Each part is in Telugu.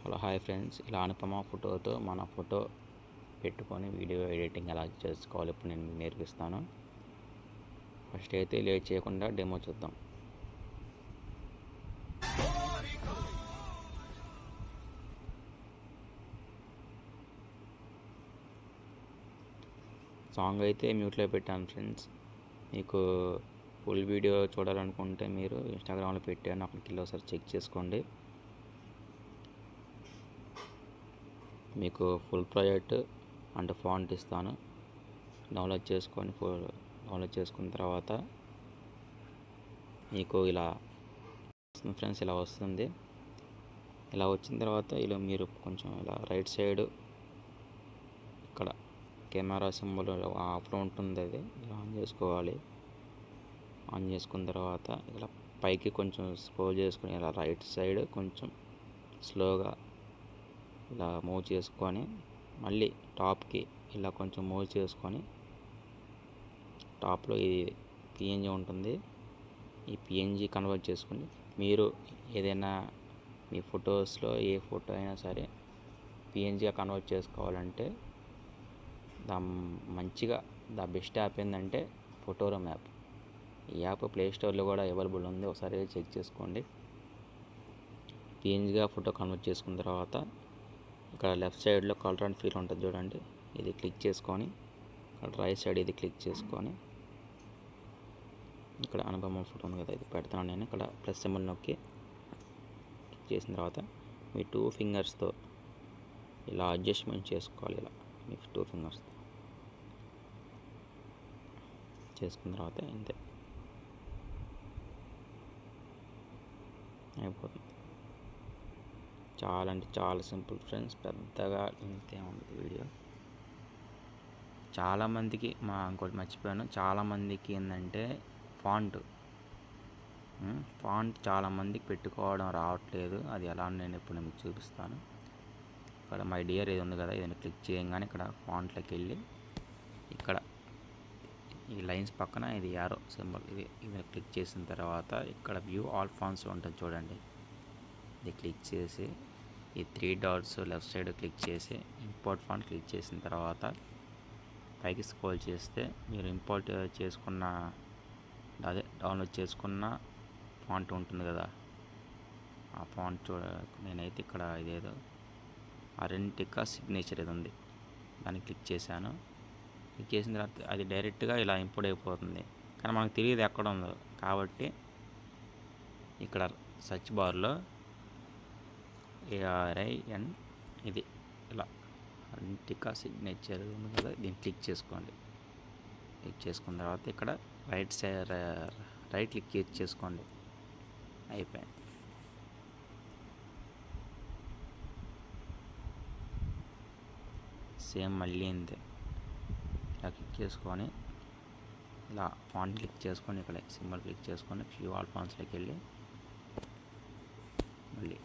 హలో హాయ్ ఫ్రెండ్స్, ఇలా అనుపమ ఫోటోతో మన ఫోటో పెట్టుకొని వీడియో ఎడిటింగ్ ఎలా చేసుకోవాలి ఇప్పుడు నేను మీకు నేర్పిస్తాను. ఫస్ట్ అయితే లేట్ చేయకుండా డెమో చూద్దాం. సాంగ్ అయితే మ్యూట్లో పెట్టాను ఫ్రెండ్స్. మీకు ఫుల్ వీడియో చూడాలనుకుంటే మీరు ఇన్స్టాగ్రామ్లో పెట్టాను, అక్కడికి ఒకసారి చెక్ చేసుకోండి. మీకు ఫుల్ ప్రాజెక్ట్ అండ్ ఫాంట్ ఇస్తాను, డౌన్లోడ్ చేసుకున్న తర్వాత మీకు ఇలా ఫ్రెండ్స్ ఇలా వస్తుంది. ఇలా వచ్చిన తర్వాత ఇలా మీరు కొంచెం ఇలా రైట్ సైడ్ ఇక్కడ కెమెరా సింబల్ ఆఫ్లో ఉంటుంది, అది ఇలా ఆన్ చేసుకోవాలి. ఆన్ చేసుకున్న తర్వాత ఇలా పైకి కొంచెం స్క్రోల్ చేసుకొని ఇలా రైట్ సైడ్ కొంచెం స్లోగా ఇలా మూవ్ చేసుకొని మళ్ళీ టాప్కి ఇలా కొంచెం మూవ్ చేసుకొని టాప్లో ఇది పిఎన్జీ ఉంటుంది, ఈ పిఎన్జీ కన్వర్ట్ చేసుకుని మీరు ఏదైనా మీ ఫొటోస్లో ఏ ఫోటో అయినా సరే పిఎన్జీగా కన్వర్ట్ చేసుకోవాలంటే మంచిగా బెస్ట్ యాప్ ఏంటంటే ఫోటోరూమ్ యాప్. ఈ యాప్ ప్లే స్టోర్లో కూడా అవైలబుల్ ఉంది, ఒకసారి చెక్ చేసుకోండి. పిఎన్జీగా ఫోటో కన్వర్ట్ చేసుకున్న తర్వాత ఇక్కడ లెఫ్ట్ సైడ్లో కలర్ అండ్ ఫీల్ ఉంటుంది చూడండి, ఇది క్లిక్ చేసుకొని ఇక్కడ రైట్ సైడ్ ఇది క్లిక్ చేసుకొని ఇక్కడ అనుపమ ఫోటో ఉంది కదా, ఇది పెడతాను నేను. ఇక్కడ ప్లస్ సింబల్ నొక్కి క్లిక్ చేసిన తర్వాత మీ 2 ఫింగర్స్తో ఇలా అడ్జస్ట్మెంట్ చేసుకోవాలి. ఇలా మీ 2 ఫింగర్స్తో చేసుకున్న తర్వాత ఇంతే అయిపోతుంది. చాలా అంటే చాలా సింపుల్ ఫ్రెండ్స్, పెద్దగా ఇంతే ఉంది వీడియో. చాలామందికి ఇంకోటి మర్చిపోయాను, చాలామందికి ఏంటంటే ఫాంట్ చాలామందికి పెట్టుకోవడం రావట్లేదు. అది ఎలా నేను ఇప్పుడు మీకు చూపిస్తాను. ఇక్కడ మై డియర్ ఇది ఉంది కదా, ఇది క్లిక్ చేయగానే ఇక్కడ ఫాంట్లోకి వెళ్ళి ఇక్కడ ఈ లైన్స్ పక్కన ఇది యారో సింబల్ ఇది క్లిక్ చేసిన తర్వాత ఇక్కడ వ్యూ ఆల్ ఫాంట్స్ ఉంటుంది చూడండి, ఇది క్లిక్ చేసి ఈ 3 డాట్స్ లెఫ్ట్ సైడ్ క్లిక్ చేసి ఇంపోర్ట్ ఫాంట్ క్లిక్ చేసిన తర్వాత పైకి స్క్రోల్ చేస్తే మీరు ఇంపోర్ట్ చేసుకున్న డౌన్లోడ్ చేసుకున్న ఫాంట్ ఉంటుంది కదా, ఆ ఫాంట్ నేనైతే ఇక్కడ ఇదేదో అరెంటికా సిగ్నేచర్ ఇది ఉంది, దాన్ని క్లిక్ చేశాను. క్లిక్ చేసిన తర్వాత అది డైరెక్ట్గా ఇలా ఇంపోర్ట్ అయిపోతుంది, కానీ మనకు తెలియదు ఎక్కడ ఉందో. కాబట్టి ఇక్కడ సెర్చ్ బార్లో ARIN ఇది ఇలా అరెంటికా సిగ్నేచర్ ఉంది కదా, దీన్ని క్లిక్ చేసుకోండి. క్లిక్ చేసుకున్న తర్వాత ఇక్కడ రైట్ క్లిక్ చేసుకోండి, అయిపోయింది. సేమ్ మళ్ళీ ఇంతే, ఇలా క్లిక్ చేసుకొని ఇలా ఫాంట్ క్లిక్ చేసుకొని ఇక్కడ సింబల్ క్లిక్ చేసుకొని వ్యూ ఆల్ ఫాంట్స్లోకి వెళ్ళి మళ్ళీ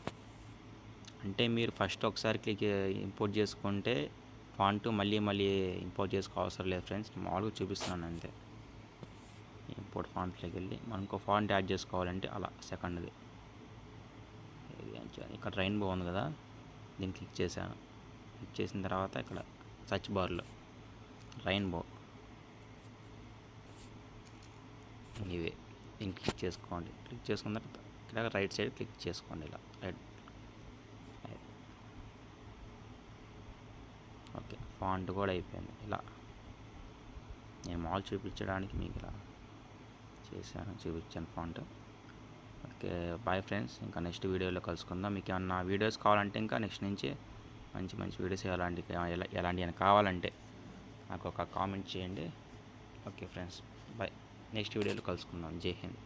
అంటే మీరు ఫస్ట్ ఒకసారి ఇంపోర్ట్ చేసుకుంటే ఫాంట్ మళ్ళీ ఇంపోర్ట్ చేసుకో అవసరం లేదు ఫ్రెండ్స్, మామూలుగా చూపిస్తున్నాను అంతే. ఇంపోర్ట్ ఫాంట్లోకి వెళ్ళి మనం ఇంకో ఫాంట్ యాడ్ చేసుకోవాలంటే అలా సెకండ్ది ఇక్కడ రెయిన్బో ఉంది కదా, దీన్ని క్లిక్ చేశాను. క్లిక్ చేసిన తర్వాత ఇక్కడ సర్చ్ బార్లో రెయిన్బో ఇవి దీన్ని క్లిక్ చేసుకోండి. క్లిక్ చేసుకున్న తర్వాత ఇక్కడ రైట్ సైడ్ క్లిక్ చేసుకోండి, ఇలా రైట్. ఓకే, ఫాంట్ కూడా అయిపోయింది. ఇలా నేను మాల్ చూపించడానికి మీకు ఇలా చూపించాను ఫాంట్. ఓకే, బాయ్ ఫ్రెండ్స్, ఇంకా నెక్స్ట్ వీడియోలో కలుసుకుందాం. మీకు ఏమన్నా వీడియోస్ కావాలంటే ఇంకా నెక్స్ట్ నుంచి మంచి వీడియోస్ ఎలాంటివి కావాలంటే నాకు ఒక కామెంట్ చేయండి. ఓకే ఫ్రెండ్స్, బాయ్, నెక్స్ట్ వీడియోలో కలుసుకుందాం. జై హింద్.